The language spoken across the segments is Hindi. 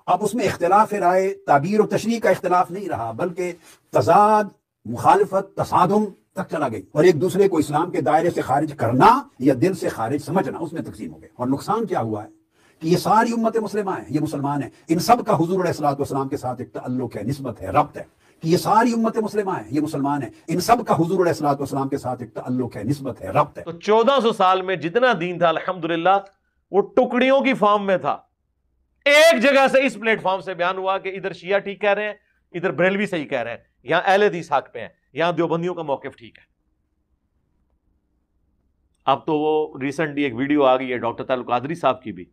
अब उसमें इख्तिलाफ राय ताबीर और तशरीह का इख्तिलाफ नहीं रहा, बल्कि तजाद, मुखालफत, तसादुम तक चला गई, और एक दूसरे को इस्लाम के दायरे से खारिज करना या दिल से खारिज समझना, उसमें तकसीम हो गए। और नुकसान क्या हुआ है कि ये सारी उम्मत मुस्लिमा है, ये मुसलमान है, इन सब का हुजूर अलैहिस्सलातु वस्सलाम के साथ एक ताल्लुक है, निस्बत है, रब्त है। कि ये सारी उम्मत मुस्लिमा है, ये मुसलमान है, इन सब का हुजूर अलैहिस्सलातु वस्सलाम के साथ एक ताल्लुक है, निस्बत है, रब्त है। तो 1400 साल में जितना दीन था अल्हम्दुलिल्लाह वो टुकड़ियों की फॉर्म में था। एक जगह से इस प्लेटफॉर्म से बयान हुआ कि इधर शिया ठीक कह रहे हैं, इधर बरेलवी सही कह रहे हैं, यहां अहले हदीस हक पे हैं, यहां देवबंदियों का मौकिफ ठीक है। अब तो वो रिसेंटली एक वीडियो आ गई है डॉक्टर तालुक कादरी साहब की भी।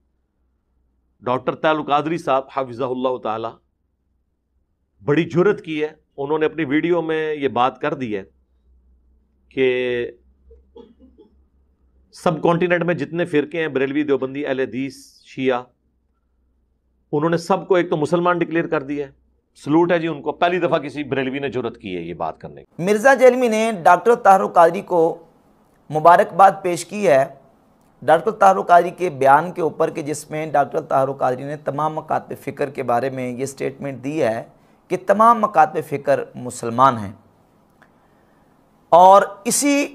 डॉक्टर तालुक कादरी साहब हाफिज़हुल्लाह ताला बड़ी जुर्रत की है, उन्होंने अपनी वीडियो में ये बात कर दी है कि सब कॉन्टिनेंट में जितने फिरके हैं, बरेलवी, देवबंदी, अहले हदीस, शिया, उन्होंने सबको एक तो मुसलमान डिक्लेयर कर दिया है। सलूट है जी उनको, पहली दफा किसी बरेलवी ने जुर्रत की है ये बात करने की। मिर्ज़ा जेलमी ने डॉक्टर तारुक कादरी को मुबारकबाद पेश की है डॉक्टर तारुक कादरी के बयान के ऊपर, कि जिसमें डॉक्टर तारुक कादरी ने तमाम मकातब फ़िक्र के बारे में ये स्टेटमेंट दी है कि तमाम मकातब फ़िक्र मुसलमान हैं। और इसी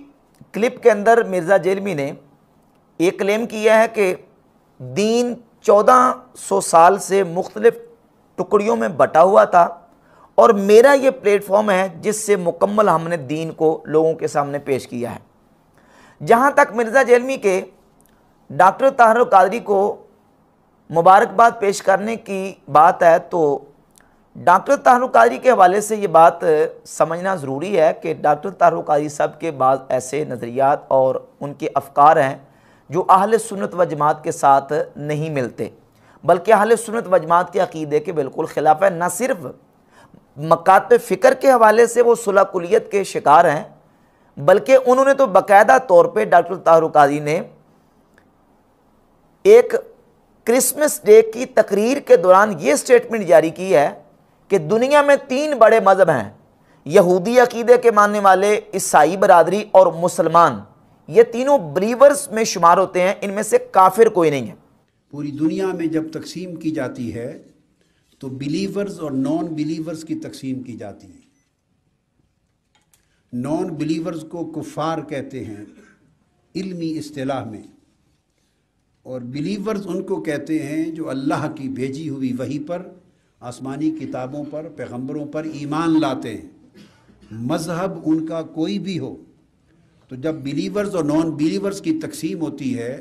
क्लिप के अंदर मिर्ज़ा जेलमी ने एक क्लेम किया है कि दीन 1400 साल से मुख्तलिफ टुकड़ियों में बटा हुआ था, और मेरा ये प्लेटफॉर्म है जिससे मुकम्मल हमने दीन को लोगों के सामने पेश किया है। जहाँ तक मिर्ज़ा जेलमी के डॉक्टर तारुक कादरी को मुबारकबाद पेश करने की बात है, तो डॉक्टर तारुक कादरी के हवाले से ये बात समझना ज़रूरी है कि डॉक्टर तारुक कादरी साहब के बाद ऐसे नज़रियात और उनके अफ़कार हैं जो अहले सुन्नत व जमात के साथ नहीं मिलते, बल्कि अहले सुन्नत व जमात के अक़ीदे के बिल्कुल ख़िलाफ़ है। न सिर्फ मकातब फ़िक्र के हवाले से वो सुलह कुलियत के शिकार हैं, बल्कि उन्होंने तो बाकायदा तौर पे डॉक्टर तारुक कादरी ने एक क्रिसमस डे की तकरीर के दौरान ये स्टेटमेंट जारी की है कि दुनिया में 3 बड़े मज़हब हैं, यहूदी अक़ीदे के मानने वाले, ईसाई बरादरी और मुसलमान। ये तीनों बिलीवर्स में शुमार होते हैं, इनमें से काफिर कोई नहीं है। पूरी दुनिया में जब तकसीम की जाती है तो बिलीवर्स और नॉन बिलीवर्स की तकसीम की जाती है। नॉन बिलीवर्स को कुफ़ार कहते हैं इल्मी इस्तिलाह में, और बिलीवर्स उनको कहते हैं जो अल्लाह की भेजी हुई वही पर, आसमानी किताबों पर, पैगंबरों पर ईमान लाते हैं, मज़हब उनका कोई भी हो। तो जब बिलीवर्स और नॉन बिलीवर्स की तकसीम होती है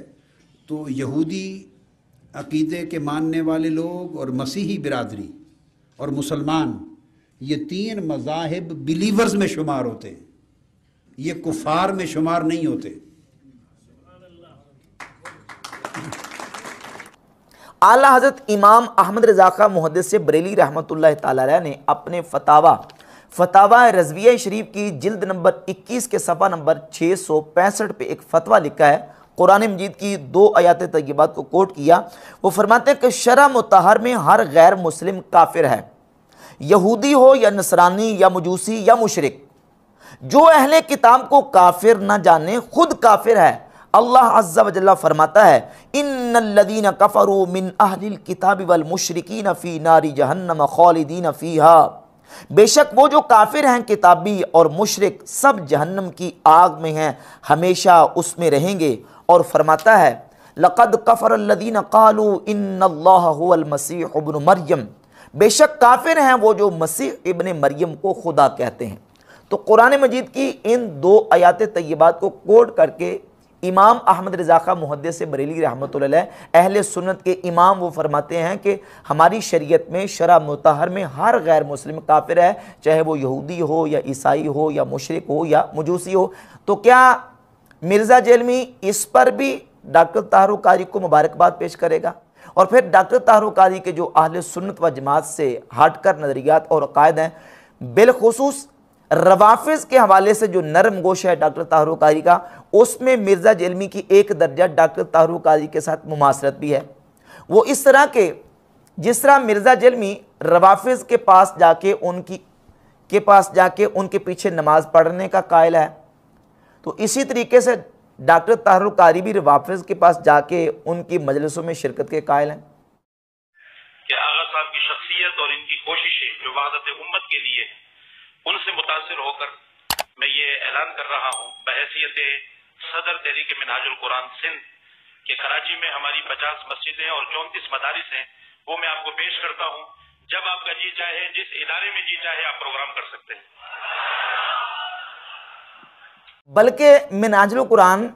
तो यहूदी अक़ीदे के मानने वाले लोग और मसीही बिरादरी और मुसलमान, ये 3 मज़ाहिब बिलीवर्स में शुमार होते हैं, ये कुफ़ार में शुमार नहीं होते। आला हज़रत इमाम अहमद रज़ा खां मुहद्दिस बरेली रहमतुल्लाह ताला अलैह ने अपने फतावा रज़विया शरीफ की जिल्द नंबर 21 के सफ़ा नंबर 665 पे एक फ़तवा लिखा है। कुरान मजीद की 2 आयात तय्यबात को कोट किया। वो फरमाते हैं कि शरअ मुतहर में हर गैर मुस्लिम काफिर है, यहूदी हो या नसरानी या मजूसी या मुशरिक। जो अहले किताब को काफिर न जाने खुद काफिर है। अल्लाह अज़्ज़ा व जल्ला फरमाता है, इन्नल्लज़ीना कफ़रू मिन अहलिल किताबि वल मुशरिकीन फ़ी नारि जहन्नम ख़ालिदीन फ़ीहा। बेशक वो जो काफिर हैं किताबी और मुशरिक सब जहन्नम की आग में हैं, हमेशा उसमें रहेंगे। और फरमाता है, लक़द कफ़रल्लज़ीना क़ालू इन्नल्लाह हुवल मसीह इब्नु मरियम। बेशक काफिर हैं वो जो मसीह इब्न मरियम को खुदा कहते हैं। तो कुरान मजीद की इन 2 आयात तय्यबात को कोट करके इमाम अहमद रज़ा खां मुहद्दिस बरेली रहमतुल्लाह अलैह अहले सुन्नत के इमाम वो फरमाते हैं कि हमारी शरीयत में शरअ मुतहर में हर गैर मुस्लिम काफिर है, चाहे वो यहूदी हो या ईसाई हो या मुशरिक हो या मजूसी हो। तो क्या मिर्ज़ा जेलमी इस पर भी डॉक्टर तारुक कादरी को मुबारकबाद पेश करेगा? और फिर डॉक्टर तारुक कादरी के जो अहले सुन्नत व जमात से हटकर नज़रियात और अक़ायद हैं, बिलखुसूस रवाफिज़ के हवाले से जो नरम गोश है डॉक्टर तारुक कादरी का, उसमें मिर्ज़ा जेलमी की एक दर्जा डॉक्टर तारुक कादरी के साथ मुमासरत भी है। वो इस तरह के, जिस तरह मिर्ज़ा जेलमी रवाफिज़ के पास जाके उनके पीछे नमाज पढ़ने का कायल है, तो इसी तरीके से डॉक्टर तारुक कादरी भी रवाफिज़ के पास जाके उनकी मजलिसों में शिरकत के कायल हैं। कि आगा साहब की शख्सियत और इनकी कोशिशें जो वहादत उम्मत के लिए, उनसे मुतासिर होकर मैं ये ऐलान कर रहा हूँ बहैसियत सदर तहरीक मिनहाजुल कुरान सिंध कि कराची में हमारी 50 मस्जिदें और 34 मदारिस हैं, वो मैं आपको पेश करता हूँ। जब आपका जी चाहे, जिस इदारे में जी चाहे, आप प्रोग्राम कर सकते हैं। बल्कि मिनहाजुल कुरान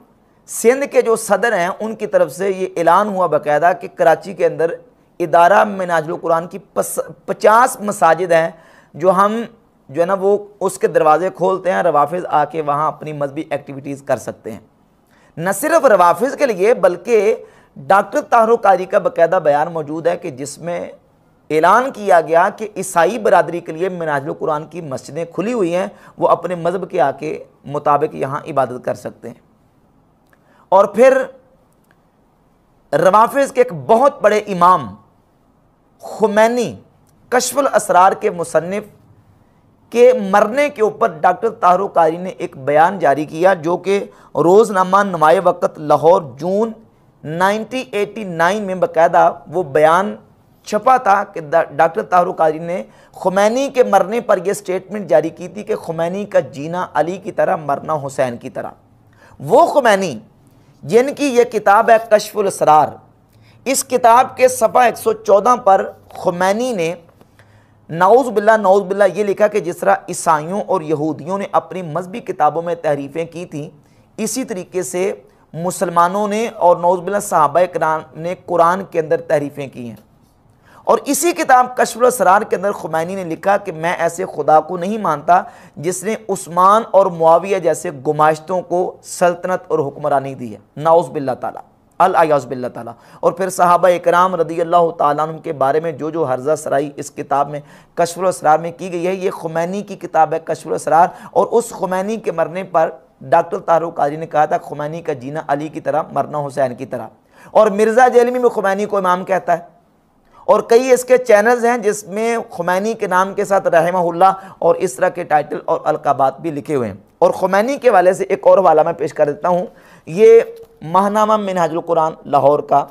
सिंध के जो सदर हैं उनकी तरफ से ये ऐलान हुआ बाकायदा कि कराची के अंदर इदारा मिनहाजुल कुरान की 50 मसाजिद हैं जो हम जो है ना वो उसके दरवाज़े खोलते हैं, रवाफिज़ आके वहाँ अपनी मजहबी एक्टिविटीज़ कर सकते हैं। न सिर्फ रवाफिज़ के लिए बल्कि डॉक्टर ताहरुक क़ादरी का बाकायदा बयान मौजूद है कि जिसमें ऐलान किया गया कि ईसाई बरादरी के लिए मिनहाजुल कुरान की मस्जिदें खुली हुई हैं, वो अपने मज़हब के आके मुताबिक यहाँ इबादत कर सकते हैं। और फिर रवाफिज़ के एक बहुत बड़े इमाम खुमैनी कश्फुल असरार के मुसन्निफ के मरने के ऊपर डॉक्टर ताहरुक क़ादरी ने एक बयान जारी किया जो कि रोज़नामा नुमाए वक़्त लाहौर जून 1989 में बाकायदा वो बयान छपा था कि डॉक्टर ताहरुक क़ादरी ने खुमैनी के मरने पर यह स्टेटमेंट जारी की थी कि खुमैनी का जीना अली की तरह, मरना हुसैन की तरह। वो खुमैनी जिनकी ये किताब है कश्फुल असरार, इस किताब के सफ़ा 114 पर खुमैनी ने नाउज़ बिल्ला ये लिखा कि जिस तरह ईसाइयों और यहूदियों ने अपनी मजहबी किताबों में तहरीफ़ें की थी, इसी तरीके से मुसलमानों ने और नाउज़ बिल्ला सहाबा किराम ने कुरान के अंदर तहरीफ़ें की हैं। और इसी किताब कश्फुल असरार के अंदर खुमैनी ने लिखा कि मैं ऐसे खुदा को नहीं मानता जिसने उस्मान और मुआविया जैसे गुमाश्तों को सल्तनत और हुक्मरानी दी है, नाउज़ बिल्ला ताला, अल-अयाज़ बिल्ला ताला। और फिर सहाबा इकराम रदियल्लाहु ताला अन्हुम के बारे में जो हर्जा सराई इस किताब में कश्फुल असरार में की गई है, ये खुमैनी की किताब है कश्फुल असरार। और उस खुमैनी के मरने पर डॉक्टर ताहरुक क़ादरी ने कहा था खुमैनी का जीना अली की तरह, मरना हुसैन की तरह। और मिर्ज़ा जेलमी में खुमैनी को इमाम कहता है और कई इसके चैनल्स हैं जिसमें खुमैनी के नाम के साथ रहमहुल्लाह और इस तरह के टाइटल और अलकाबात भी लिखे हुए हैं। और खुमैनी के वाले से एक और हवाला मैं पेश कर देता हूँ, ये महनामा मिनहाजुल कुरान लाहौर का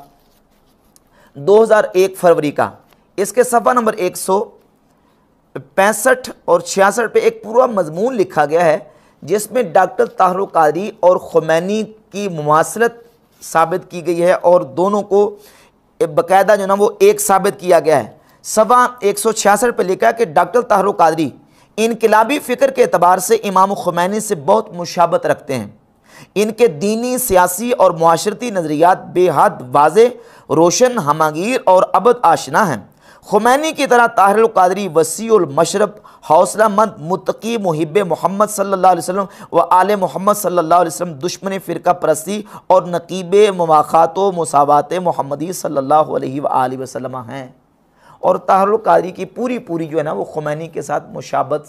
2001 फरवरी का, इसके सफ़ा नंबर 165 और 66 पे एक पूरा मजमून लिखा गया है जिसमें डॉक्टर ताहरुक क़ादरी और खुमैनी की मुमासलत साबित की गई है और दोनों को बाकायदा जो ना वो एक साबित किया गया है। सफ़ा 166 पे लिखा है कि डॉक्टर ताहरुक क़ादरी इनकलाबी फ़िक्र के एतबार से इमाम खुमैनी से बहुत मुशाबत रखते हैं। इनके दीनी, सियासी और मुआशरती नज़रियात बेहद वाज़े, रोशन, हमागीर और अबद आशना हैं। खुमैनी की तरह ताहरुक क़ादरी वसीउल मशरब, हौसलामंद, मुत्तकी, मुहिब मोहम्मद सल्लल्लाहु अलैहि वसल्लम व आले मोहम्मद सल्लल्लाहु अलैहि वसल्लम, दुश्मन फ़िरका परस्ती और नकीब मुवाख़ात व मुसावात मोहम्मदी सल्लल्लाहु अलैहि वसल्लम हैं। और ताहरुक क़ादरी की पूरी जो है ना वो खुमैनी के साथ मुशाबत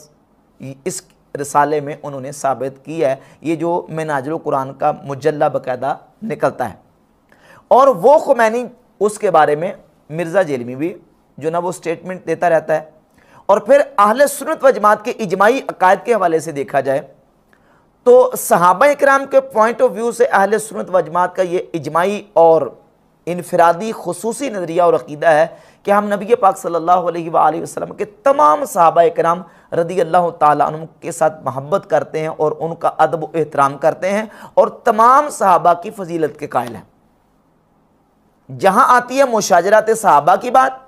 इस रिसाले में उन्होंने साबित की है। ये जो मिनहाजुल कुरान का मुजल्ला बाकायदा निकलता है। और वो खुमैनी, उसके बारे में मिर्ज़ा जेलमी भी जो ना वो स्टेटमेंट देता रहता है। और फिर अहले सुन्नत व जमात के इजमाई अकायद के हवाले से देखा जाए तो सहाबा इकराम के पॉइंट ऑफ व्यू से अहले सुन्नत व जमात का ये इजमाई और इनफरादी खुसूसी नज़रिया और अक़ीदा है कि हम नबी पाक सल्लल्लाहु अलैहि वसल्लम के तमाम सहाबा इकराम रदियल्लाहु ताला अन्हुम के साथ मोहब्बत करते हैं और उनका अदब व एहतराम करते हैं और तमाम सहाबा की फजीलत के कायल हैं। जहाँ आती है मुशाजरात सहाबा की बात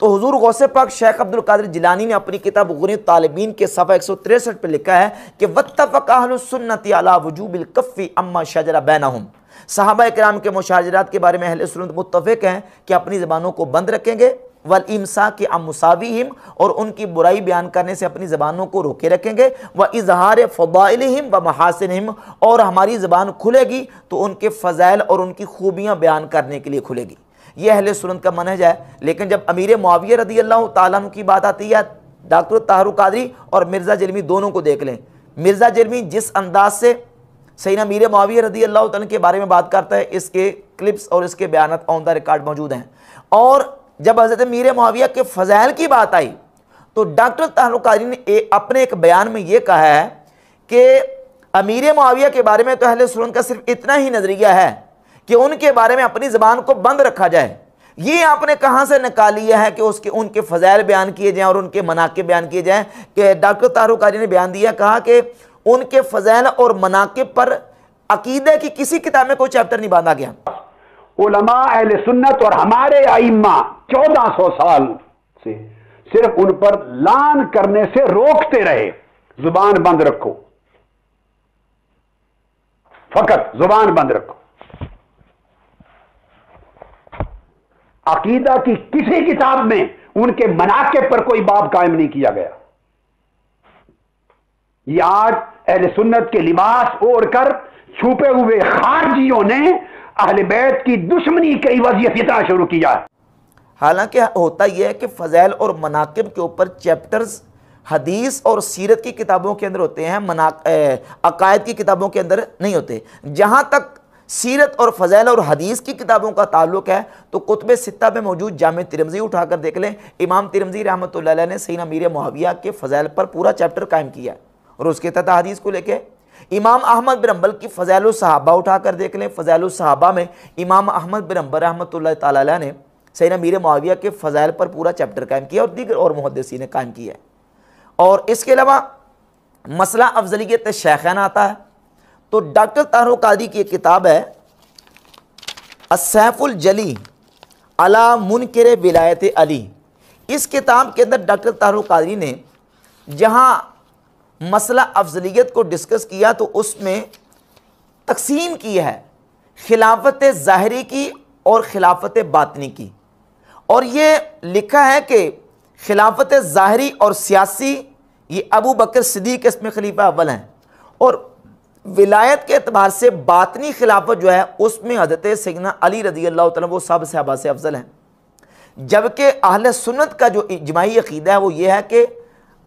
तो हुजूर गौसे पाक शेख अब्दुल कादिर जिलानी ने अपनी किताब गुनियत तालिबीन के सफ़ा 163 पर लिखा है कि वत्तफ़क़ अहलुस सुन्नति अला वुजूबिल कफ़्फ़ि अम्मा शजरा बैनहुम। सहाबा इकराम के मुशाजरात के बारे में अहले सुन्नत मुत्तफ़िक़ हैं कि अपनी ज़बानों को बंद रखेंगे, वल इम्साक अन मुसाविहिम, और उनकी बुराई बयान करने से अपनी ज़बानों को रोके रखेंगे, व इज़हार फ़दाइलिहिम व महासिनहिम, और हमारी ज़बान खुलेगी तो उनके फ़ज़ाइल और उनकी खूबियाँ बयान करने के लिए खुलेगी। ये अहले सुन्नत का मनहज है। लेकिन जब अमीर मुआविया रदियल्लाहु ताला अन्हु की बात आती है, डॉक्टर ताहरुक क़ादरी और मिर्ज़ा जेलमी दोनों को देख लें। मिर्ज़ा जेलमी जिस अंदाज से सैयदना अमीर मुआविया रदियल्लाहु ताला के बारे में बात करता है, इसके क्लिप्स और इसके बयान ऑन द रिकॉर्ड मौजूद हैं। और जब हज़रत अमीर मुआविया के फ़ज़ाइल की बात आई तो डॉक्टर ताहरुक क़ादरी ने अपने एक बयान में ये कहा है कि अमीर मुआविया के बारे में तो अहले सुन्नत का सिर्फ इतना ही नज़रिया है कि उनके बारे में अपनी ज़बान को बंद रखा जाए, ये आपने कहाँ से निकाल लिया है कि उसके उनके फ़ज़ाइल बयान किए जाएं और उनके मनाक़िब बयान किए जाएं? कि डॉक्टर तारुक क़ादरी ने बयान दिया, कहा कि उनके फ़ज़ाइल और मनाक़िब पर अक़ीदे की किसी किताब में कोई चैप्टर नहीं बांधा गया। उलमा अहले सुन्नत और हमारे आइम्मा 1400 साल से सिर्फ उन पर लान करने से रोकते रहे, जुबान बंद रखो, फकत जुबान बंद रखो। अकीदा की किसी किताब में उनके मनाक़िब पर कोई बाब कायम नहीं किया गया। ये आज अहले सुन्नत के लिबास ओढ़कर छुपे हुए खारजियों ने अहले बैत की दुश्मनी की वज़ीयत इतना शुरू किया है। हालांकि होता यह है कि फ़ज़ाइल और मनाक़िब के ऊपर चैप्टर्स हदीस और सीरत की किताबों के अंदर होते हैं, अकायद की किताबों के अंदर नहीं होते। जहाँ तक सीरत और फ़ज़ाइल और हदीस की किताबों का ताल्लुक़ है तो कुतुब सित्ता में मौजूद जामे तिरमिज़ी उठाकर देख लें। इमाम तिरमिज़ी रहमतुल्लाह अलैह ने सैयदना अमीर मुआविया के फ़ज़ाइल पर पूरा चैप्टर कायम किया और उसके तहत हदीस को लेके इमाम अहमद बिन हंबल की फ़ज़ाइल सहाबा उठाकर देख लें। फ़ज़ाइल सहाबा में इमाम अहमद बिन हंबल रहमतुल्लाह ताला अलैह ने सैयदना अमीर मुआविया के फ़ज़ाइल पर पूरा चैप्टर कायम किया और दीगर और मुहद्दिसीन ने कायम किया है। और इसके अलावा मसला अफजलियत शैख़ैन आता है तो डॉक्टर तारुक क़ादरी की एक किताब है अस्सैफ़ुल जली अला मुनकिर विलायत अली। इस किताब के अंदर डॉक्टर तारुक क़ादरी ने जहाँ मसला अफजलियत को डिस्कस किया तो उसमें तकसीम की है खिलाफत ज़ाहिरी की और खिलाफत बातनी की। और ये लिखा है कि खिलाफत ज़ाहिरी और सियासी ये अबू बकर सिद्दीक़ इसमें खलीफा अव्वल हैं और विलायत के एतबार से बातनी खिलाफत जो है उसमें हज़रत सैयदना अली रज़ी अल्लाह तआला वो सब सहाबा से अफजल हैं। जबकि अहले सुन्नत का जो इजमाई अक़ीदा है वो ये है कि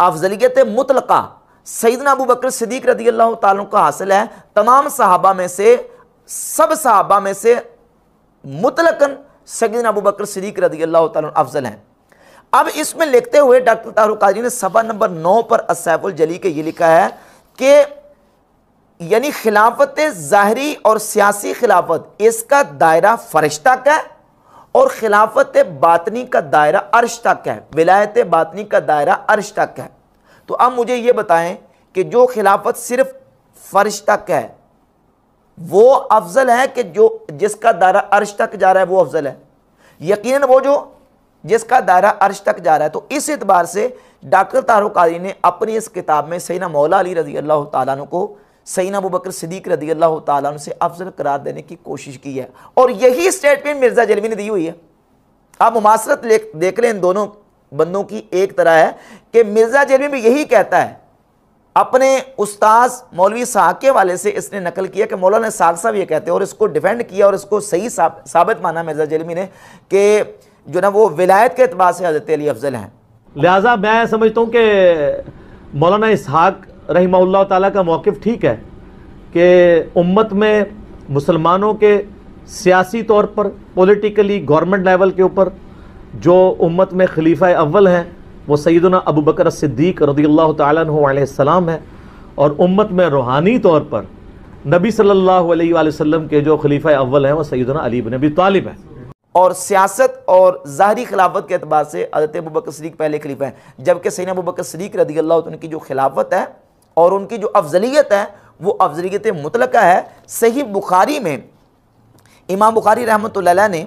अफजलियत मुतलक़ा सैयदना अबू बकर सिद्दीक़ रज़ी अल्लाह तआला का हासिल है। तमाम सहाबा में से सब सहाबा में से मुतलक़न सैयदना अबू बकर सिद्दीक़ रज़ी अल्लाह तआला अफजल हैं। अब इसमें लिखते हुए डॉक्टर तारुक क़ादरी ने सफ़ा नंबर 9 पर अस्सैफ़ुल जली के ये लिखा है कि यानी खिलाफत ज़ाहिरी और सियासी खिलाफत इसका दायरा फ़र्श तक है और खिलाफत बातनी का दायरा अर्श तक है, विलायत बातनी का दायरा अर्श तक है। तो अब मुझे ये बताएं कि जो खिलाफत सिर्फ फ़र्श तक है वो अफजल है कि जो जिसका दायरा अर्श तक जा रहा है वो अफजल है? यकीनन वो जो जिसका दायरा अर्श तक जा रहा है। तो इस एतबार से डॉक्टर तारुक क़ादरी ने अपनी इस किताब में सैयदना मौला अली रज़ी अल्लाह तआला अन्हु को सैयदना अबू बकर सिद्दीक़ रज़ी अल्लाह तआला अन्हु से अफजल करार देने की कोशिश की है और यही स्टेटमेंट मिर्ज़ा जलवी ने दी हुई है। आप मुमासरत देख लें इन दोनों बंदों की एक तरह है कि मिर्ज़ा जलवी भी यही कहता है, अपने उस्ताद मौलवी साहब के वाले से इसने नकल किया कि मौलाना साहब साहब ये कहते हैं और इसको डिफेंड किया और इसको सही साबित माना मिर्ज़ा जलवी ने कि जो ना वो विलायत के एतबार से हज़रत अली अफजल हैं। लिहाजा मैं समझता हूँ कि मौलाना इसहाक रहिमहुल्लाह ताला का मौक़िफ़ ठीक है कि उम्मत में मुसलमानों के सियासी तौर पर पॉलिटिकली गवर्नमेंट लेवल के ऊपर जो उम्मत में खलीफा अव्वल हैं वो सैयदना अबू बकर सिद्दीक़ रज़ियल्लाहु ताला अन्हु अलैहिस्सलाम है और उम्मत में रूहानी तौर पर नबी सल्लल्लाहु अलैहि वसल्लम के जो खलीफा अव्वल हैं वो सैयदना अली इब्न अबी तालिब है। और सियासत और ज़ाहिरी खिलाफत के अतबार से हज़रत अबू बकर सिद्दीक़ पहले खलीफा हैं, जबकि सैयदना अबू बकर सिद्दीक़ रज़ियल्लाहु अन्हु की जो खिलाफत है और उनकी जो अफजलियत है वो अफजलियत मुतलक़ा है। सही बुखारी में इमाम बुखारी रहमतुल्लाह अलैह ने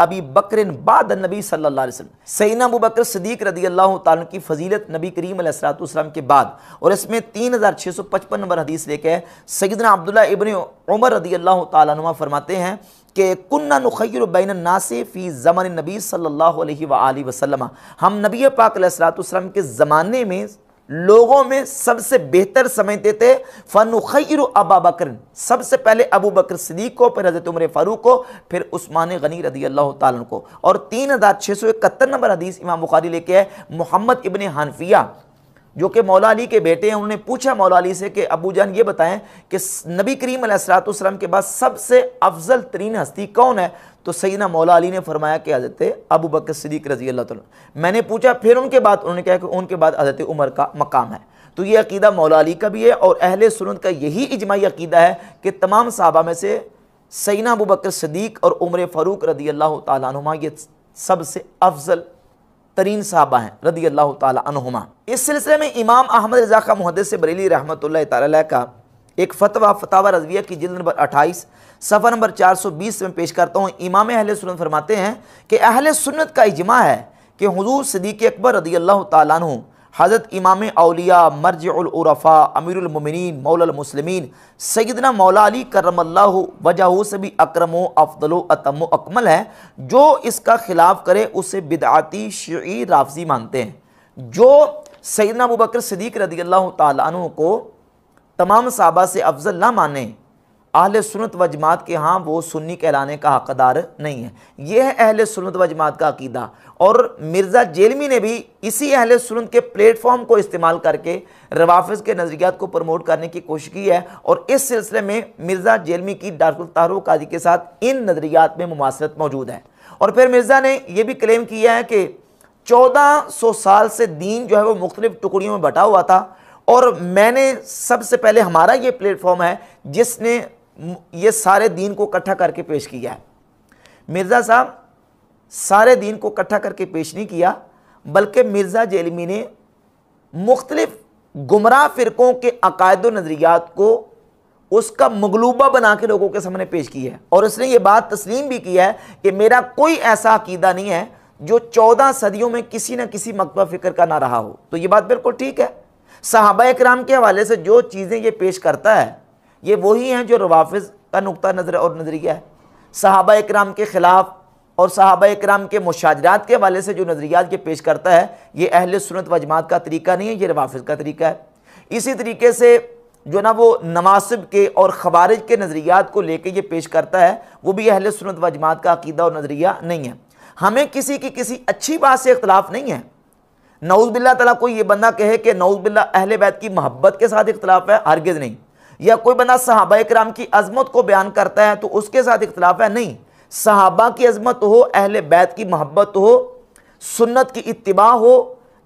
अबी बकर बाद नबी सल्लल्लाहु अलैहि वसल्लम, सैयदना अबू बकर सिद्दीक़ रज़ियल्लाहु ताला की फजीलत नबी करीम अलैहिस्सलातु वस्सलाम के बाद। और इसमें 3655 नंबर हदीस लेके है सैयदना अब्दुल्लाह इब्न उमर रज़ियल्लाहु ताला अन्हुमा फरमाते हैं कि कुन्ना नुखय्यिरु बैन नासी फ़ी ज़मानिन नबी सल्लल्लाहु अलैहि व आलिहि वसल्लम, हम नबी पाक अलैहिस्सलातु वस्सलाम के ज़माने में लोगों में सबसे बेहतर समझते थे फ़नुखय्यिरु अबा बकर, सबसे पहले अबू बकर सिद्दीक़ को, फिर हज़रत उमर फ़ारूक को, फिर उस्मान गनी रज़ियल्लाहु ताला अन्हु को। और 3671 नंबर हदीस इमाम बुखारी लेके है मोहम्मद इब्न हनफिया जो कि मौला अली के बेटे हैं। उन्होंने पूछा मौला अली से कि अबू जान ये बताएं कि नबी करीम अलैहिस्सलातु वस्सलाम के बाद सबसे अफजल तरीन हस्ती कौन है? तो सैयदना मौला अली ने फरमाया कि हज़रत अबू बकर सिद्दीक़ रज़ी अल्लाह तआला। मैंने पूछा फिर उनके बाद, उन्होंने कहा कि उनके बाद हज़रत उमर का मकाम है। तो ये अकीदा मौला अली का भी है और अहले सुन्नत का यही इजमाई अकीदा है कि तमाम सहाबा में से सैयदना अबू बकर सिद्दीक और उमर फ़ारूक रदी अल्लाह ताला अन्हुमा ये सबसे अफजल तरीन साहबा हैं रदी अल्लाह ताला अन्हुमा। इस सिलसिले में इमाम अहमद रज़ा खां मुहद्दिस बरेली रहमतुल्लाह ताला का एक फतवा फतावा रज़विया की जिल्द नंबर 28 सफ़ा नंबर 420 में पेश करता हूँ। इमाम अहले सुन्नत फरमाते हैं कि अहले सुन्नत का इजमा है कि हुज़ूर सिद्दीक़ अकबर रदी अल्लाह ताला अन्हु, हज़रत इमाम औलिया मरजिउल उरफ़ा अमीरुल मोमिनीन मौलल मुस्लिमीन सैयदना मौला अली करमल्लाहु वजहू से भी अकरमो अफ़दलो अतमो अकमल है। जो इसका खिलाफ करे उसे बिदअती शिई राफ़ज़ी मानते हैं। जो सैयदना अबू बकर सिद्दीक़ रदी अल्लाह ताला अन्हु को तमाम सहाबा से अफजल ना माने, अहले सुन्नत व जमात के यहाँ वो सुन्नी कहलाने का हक़दार नहीं है। यह है अहले सुन्नत व जमात का अकीदा। और मिर्ज़ा जेलमी ने भी इसी अहले सुन्नत के प्लेटफॉर्म को इस्तेमाल करके रवाफ़िज़ के नज़रियात को प्रमोट करने की कोशिश की है। और इस सिलसिले में मिर्ज़ा जेलमी की दारुल तारुक़ काजी के साथ इन नज़रियात में मुमासलत मौजूद है। और फिर मिर्ज़ा ने यह भी क्लेम किया है कि 1400 साल से दीन जो है वो मुख्तलिफ टुकड़ियों में बटा हुआ था, और मैंने सबसे पहले, हमारा ये प्लेटफॉर्म है जिसने ये सारे दीन को इकट्ठा करके पेश किया है। मिर्ज़ा साहब सारे दीन को इकट्ठा करके पेश नहीं किया, बल्कि मिर्ज़ा जेलमी ने मुख्तलिफ गुमराह फ़िरक़ों के अकायद व नज़रियात को उसका मगलूबा बना के लोगों के सामने पेश की है। और उसने ये बात तस्लीम भी किया है कि मेरा कोई ऐसा अकीदा नहीं है जो 14 सदियों में किसी न किसी मकतबा फ़िक्र का ना रहा हो। तो ये बात बिल्कुल ठीक है। सहाबा इकराम के हवाले से जो चीज़ें ये पेश करता है ये वही हैं जो रवाफ़िज़ का नुक्ता नज़र और नज़रिया है। सहाबा इकराम के ख़िलाफ़ और सहाबा इकराम के मुशाजरात के हवाले से जो नज़रियात ये पेश करता है ये अहले सुन्नत व जमात का तरीका नहीं है, ये रवाफ़िज़ का तरीका है। इसी तरीके से जो ना वो नवासिब के और ख़वारिज के नज़रियात को लेके ये पेश करता है वो भी अहले सुन्नत व जमात का अकीदा और नज़रिया नहीं है। हमें किसी की किसी अच्छी बात से इख्तलाफ नहीं है। नऊज़ बिल्लाह ताला कोई ये बंदा कहे कि नऊज़ बिल्लाह अहले बैत की मोहब्बत के साथ इख्तलाफ है, हरगिज़ नहीं। या कोई बंदा सहाबा इकराम की अज़मत को बयान करता है तो उसके साथ इख्तलाफ है, नहीं। सहाबा की अज़मत हो, अहले बैत की मोहब्बत हो, सुन्नत की इत्तिबा हो,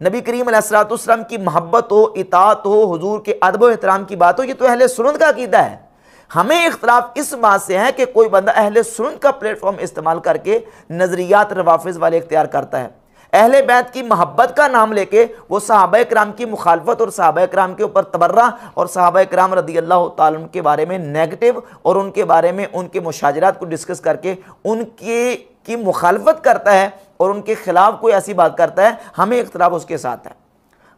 नबी करीम अलैहिस्सलातु वस्सलाम की मोहब्बत हो, इताअत हो, हुजूर के अदब व एहतराम की बात हो, ये तो अहले सुन्नत का अकीदा है। हमें इख्तलाफ इस बात से है कि कोई बंदा अहले सुन्नत का प्लेटफॉर्म इस्तेमाल करके नज़रियात रवाफ़िज़ वाले इख्तियार करता है। अहले बैत की मोहब्बत का नाम लेके वो सहाबा इकराम की मुखालफत और सहाबा इकराम के ऊपर तबर्रा और सहाबा इकराम रदी अल्लाह ताला अन्हुम के बारे में नेगेटिव और उनके बारे में उनके मुशाजरात को डिस्कस करके उनके की मुखालफत करता है और उनके खिलाफ कोई ऐसी बात करता है। हमें इख्तलाफ उसके साथ है,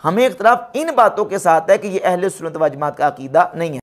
हमें इख्तलाफ इन बातों के साथ है कि ये अहले सुन्नत व जमात का अकीदा नहीं है।